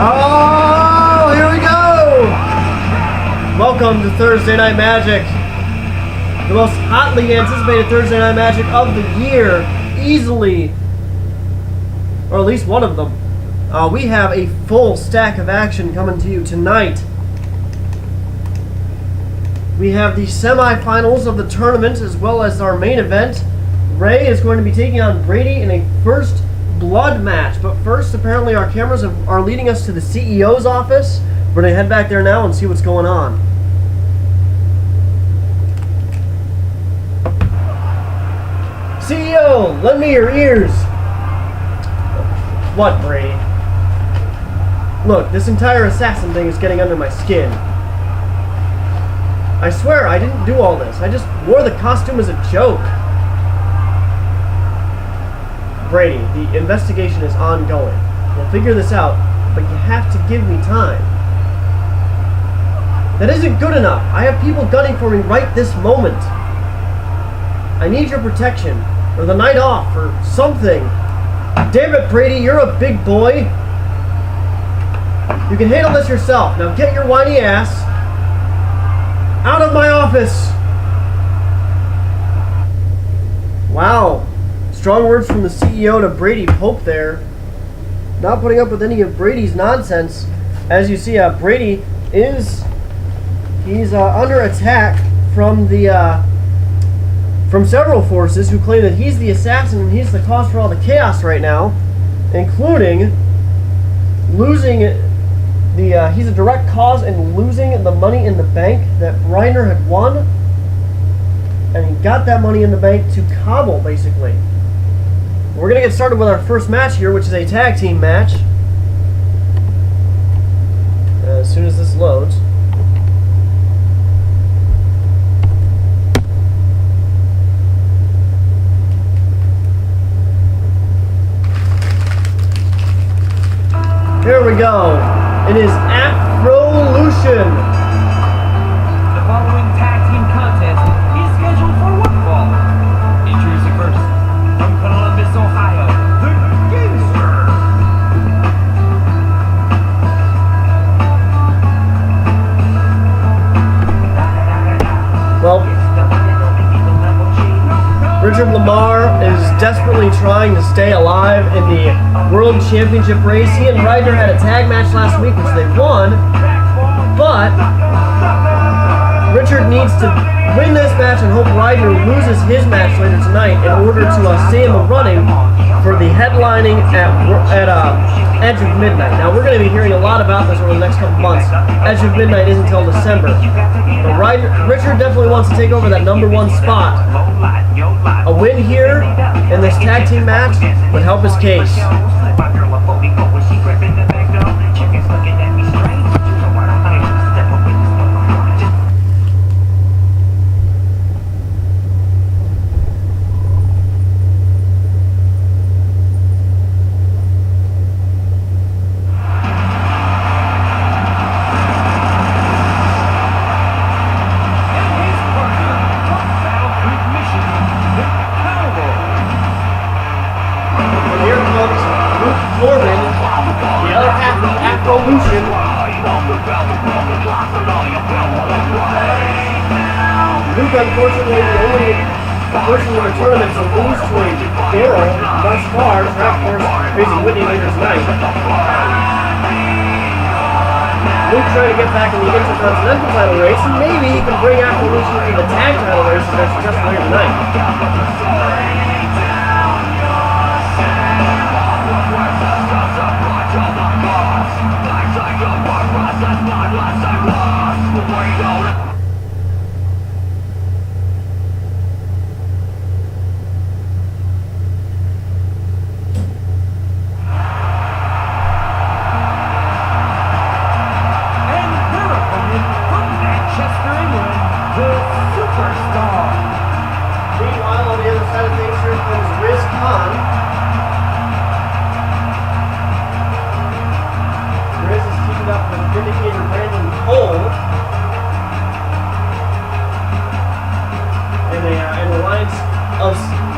Oh, here we go! Welcome to Thursday Night Magic. The most hotly anticipated Thursday Night Magic of the year, easily. Or at least one of them. We have a full stack of action coming to you tonight. We have the semifinals of the tournament as well as our main event. Ray is going to be taking on Brady in a first blood match. But first, apparently our cameras are leading us to the CEO's office. We're going to head back there now and see what's going on. CEO, lend me your ears. What, Brady? Look, this entire assassin thing is getting under my skin. I swear I didn't do all this. I just wore the costume as a joke. Brady, the investigation is ongoing. We'll figure this out, but you have to give me time. That isn't good enough. I have people gunning for me right this moment. I need your protection, or the night off, or something. Damn it, Brady, you're a big boy. You can handle this yourself. Now get your whiny ass out of my office. Wow. Strong words from the CEO to Brady Pope there. Not putting up with any of Brady's nonsense. As you see, Brady is under attack from from several forces who claim that he's the assassin and he's the cause for all the chaos right now, including losing he's a direct cause in losing the money in the bank that Reiner had won, and he got that money in the bank to Kabul, basically. We're going to get started with our first match here, which is a tag team match. As soon as this loads. Here we go. It is afrolution. The following tag team contest is scheduled for one fall. Introducing first, from Columbus, Ohio, the Gangster. Well, Richard Lamar is desperately trying to stay alive in the World Championship race. He and Ryder had a tag match last week, which they won, but Richard needs to win this match and hope Ryder loses his match later tonight in order to stay in the running for the headlining at Edge of Midnight. Now, we're going to be hearing a lot about this over the next couple months. Edge of Midnight isn't until December. But Richard definitely wants to take over that #1 spot. A win here in this tag team match would help his case. Afrolution. Luke, unfortunately, the only person in the tournament to lose to a Daryl thus far. Track force facing Whitney later tonight. Luke trying to get back in the Intercontinental title race, and maybe he can bring Afrolution to the tag title race if they're successful later tonight.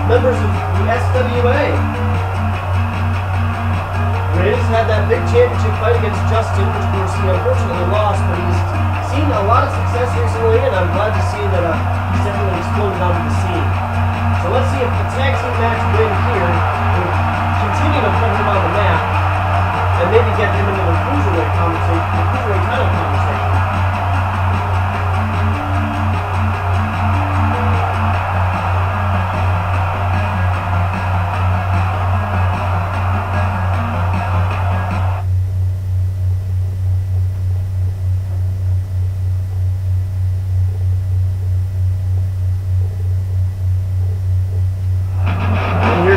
Members of the SWA. Riz had that big championship fight against Justin, which of course he unfortunately lost, but he's seen a lot of success recently, and I'm glad to see that he's definitely exploded onto the scene. So let's see if the tag team match win here will continue to put him on the map, and maybe get him into the cruiserweight conversation, the cruiserweight title conversation.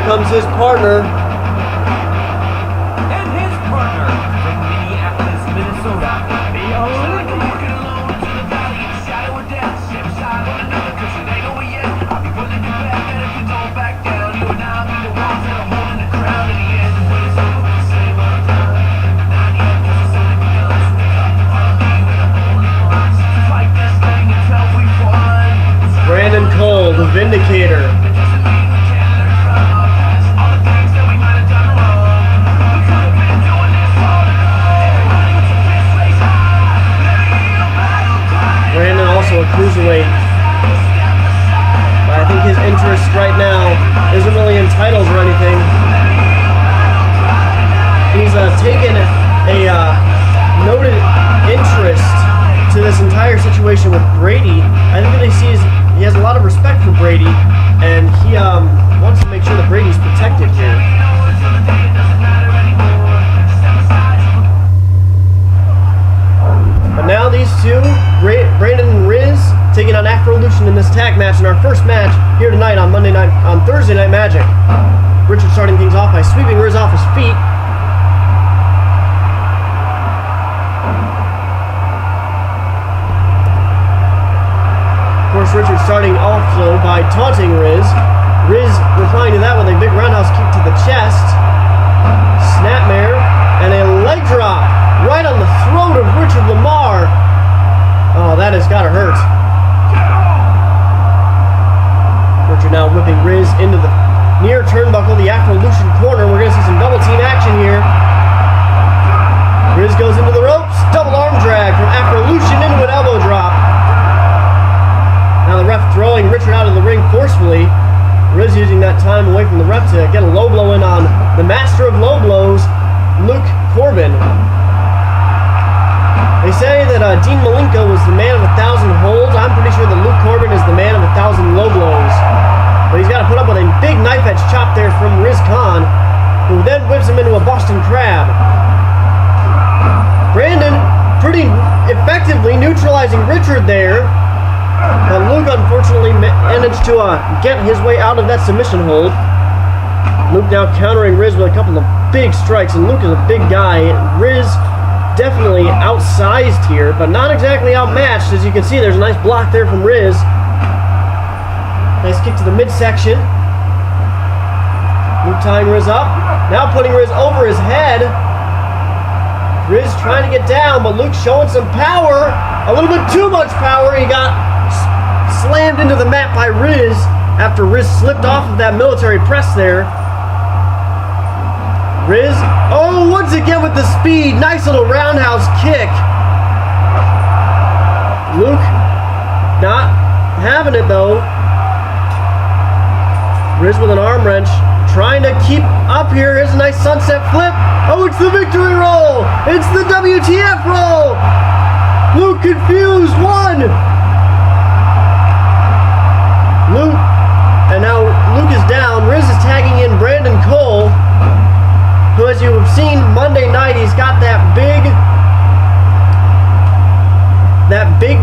Comes his partner. And his partner from Minneapolis, Minnesota. Brandon Cole, the Vindicator. Brandon also a cruiserweight, but I think his interest right now isn't really in titles or anything. He's taken a noted interest to this entire situation with Brady. I think that he has a lot of respect for Brady, and he wants to make sure that Brady's protected here. But now these two, Brandon and Riz, taking on Afrolution in this tag match in our first match here tonight on Thursday Night Magic. Richard starting things off by sweeping Riz off his feet. Of course, Richard starting also by taunting Riz. Riz replying to that with a big roundhouse kick to the chest. Snapmare and a leg drop right on the throat of Richard Lamar. Oh, that has got to hurt. Richard now whipping Riz into the near turnbuckle, the Afrolution corner. We're going to see some double team action here. Riz goes into the ropes. Double arm drag from Afrolution into an elbow drop. Now the ref throwing Richard out of the ring forcefully. Riz using that time away from the ref to get a low blow in on the master of low blows, Luke Corbin. They say that Dean Malenko was the man of 1,000 holds. I'm pretty sure that Luke Corbin is the man of 1,000 low blows. But he's got to put up with a big knife edge chop there from Riz Khan, who then whips him into a Boston Crab. Brandon pretty effectively neutralizing Richard there. But Luke unfortunately managed to get his way out of that submission hold. Luke now countering Riz with a couple of big strikes, and Luke is a big guy. Riz definitely outsized here, but not exactly outmatched. As you can see, there's a nice block there from Riz. Nice kick to the midsection. Luke tying Riz up. Now putting Riz over his head. Riz trying to get down, but Luke showing some power. A little bit too much power. He got slammed into the mat by Riz after Riz slipped off of that military press there. Riz, oh, once again with the speed. Nice little roundhouse kick. Luke not having it though. Riz with an arm wrench, trying to keep up here. Here's a nice sunset flip. Oh, it's the victory roll. It's the WTF roll. Luke confused, one. Luke, and now Luke is down. Riz is tagging in Brandon Cole, who, as you have seen Monday night, he's got that big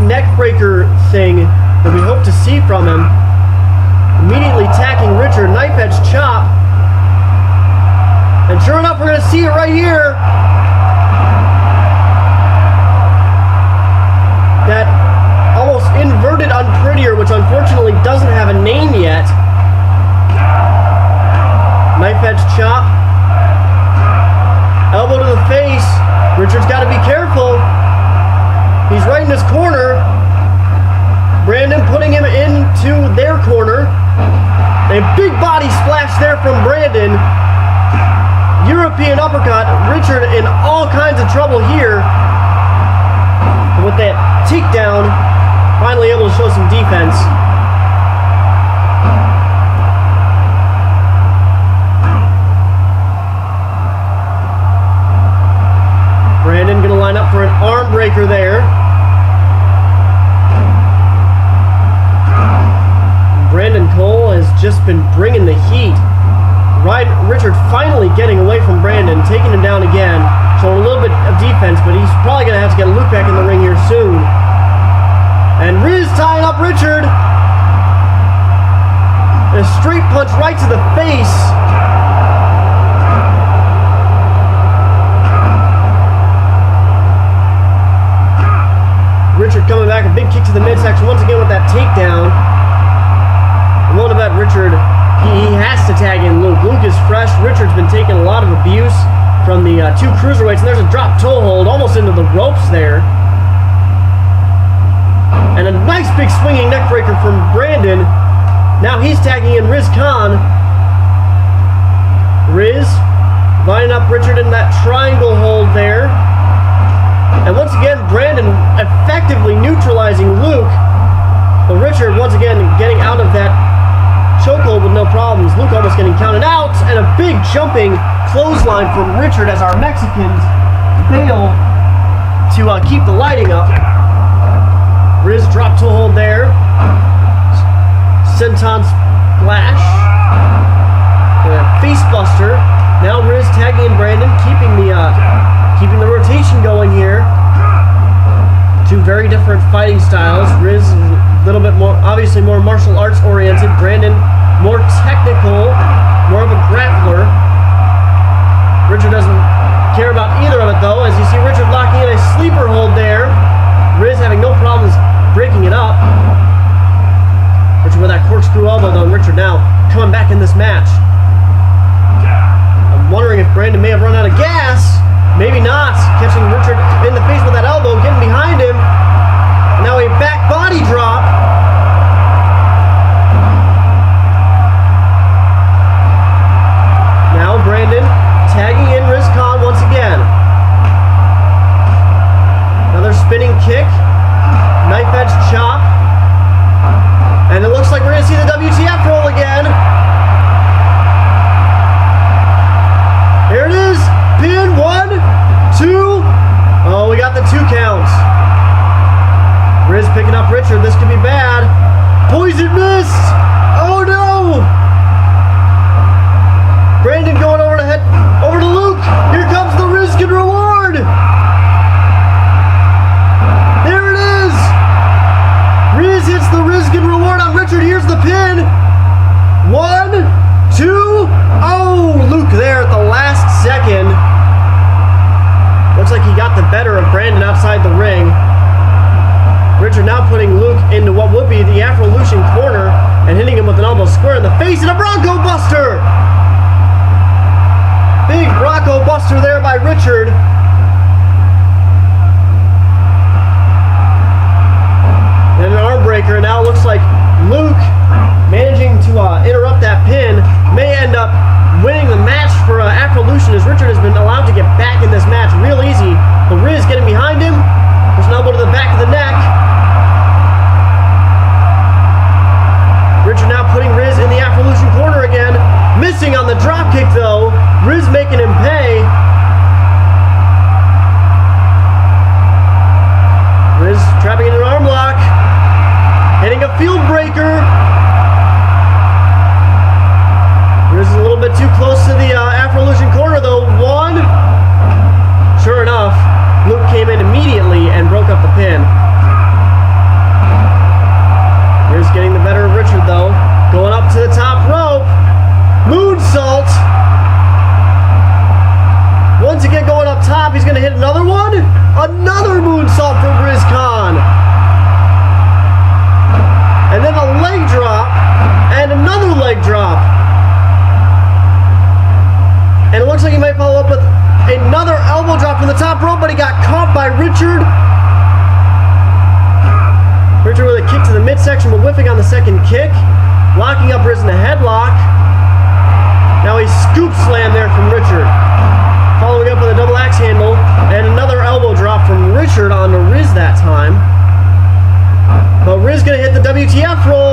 neck breaker thing that we hope to see from him. Immediately attacking Richard, knife edge chop. And sure enough, we're going to see it right here. That almost inverted unprettier, which unfortunately doesn't have a name yet. Knife edge chop. Elbow to the face. Richard's got to be careful. He's right in his corner. Brandon putting him into their corner. A big body splash there from Brandon. European uppercut. Richard in all kinds of trouble here. And with that takedown, finally able to show some defense. Brandon gonna line up for an arm breaker there. Brandon Cole has just been bringing the heat. Richard finally getting away from Brandon, taking him down again, showing a little bit of defense, but he's probably going to have to get Luke back in the ring here soon. And Riz tying up Richard. And a straight punch right to the face. Richard coming back, a big kick to the midsection once again with that takedown. I'm willing to bet Richard, he has to tag in Luke. Luke is fresh. Richard's been taking a lot of abuse from the two cruiserweights, and there's a drop toe hold almost into the ropes there. And a nice big swinging neck breaker from Brandon. Now he's tagging in Riz Khan. Riz lining up Richard in that triangle hold there. And once again, Brandon effectively neutralizing Luke. But Richard once again getting out of that chokehold with no problems. Luke almost getting counted out, and a big jumping clothesline from Richard as our Mexicans fail to keep the lighting up. Riz drop to a hold there. Senton splash. Face buster. Now Riz tagging in Brandon, keeping the rotation going here. Two very different fighting styles. Riz a little bit more, obviously more martial arts oriented. Brandon more technical, more of a grappler. Richard doesn't care about either of it though, as you see Richard locking in a sleeper hold there. Riz having no problems breaking it up. Richard with that corkscrew elbow though, and Richard now coming back in this match. I'm wondering if Brandon may have run out of gas. Maybe not. Catching Richard in the face with that elbow, getting behind him. Now a back body drop. Now Brandon tagging in Riz Khan once again. Another spinning kick. Knife edge chop. And it looks like we're going to see the WTF roll again. Here it is. Pin 1, 2. Oh, we got the 2 counts. Riz picking up Richard. This could be bad. Poison mist. Oh no. Brandon going over to Luke. Here comes the risk and reward. There it is. Riz hits the risk and reward on Richard. Here's the pin. 1, 2. Oh, Luke there at the last second. Looks like he got the better of Brandon outside the ring. Richard now putting Luke into what would be the afrolution corner and hitting him with an elbow square in the face and a Bronco Buster. Big Bronco Buster there by Richard. And an arm breaker. Now it looks like Luke managing to interrupt that pin may end up winning the match for afrolution, as Richard has been allowed to get back in this match real easy. But Riz getting behind him. There's an elbow to the back of the neck. Richard now putting Riz in the afrolution corner again. Missing on the drop kick though. Riz making him pay. Riz trapping in an arm lock. Hitting a field breaker. Riz is a little bit too close to the afrolution corner though. 1. Sure enough, Luke came in immediately and broke up the pin. Riz getting the better of Richard though. Going up to the top rope. Moonsault. Once again going up top. He's going to hit another one. Another moonsault from Riz Khan. And then a leg drop. And another leg drop. And it looks like he might follow up with another elbow drop from the top rope, but he got caught by Richard. Richard with a kick to the midsection, but whiffing on the second kick. Locking up Riz in a headlock. Now a scoop slam there from Richard. with a double axe handle, and another elbow drop from Richard onto Riz that time. But Riz gonna hit the WTF roll.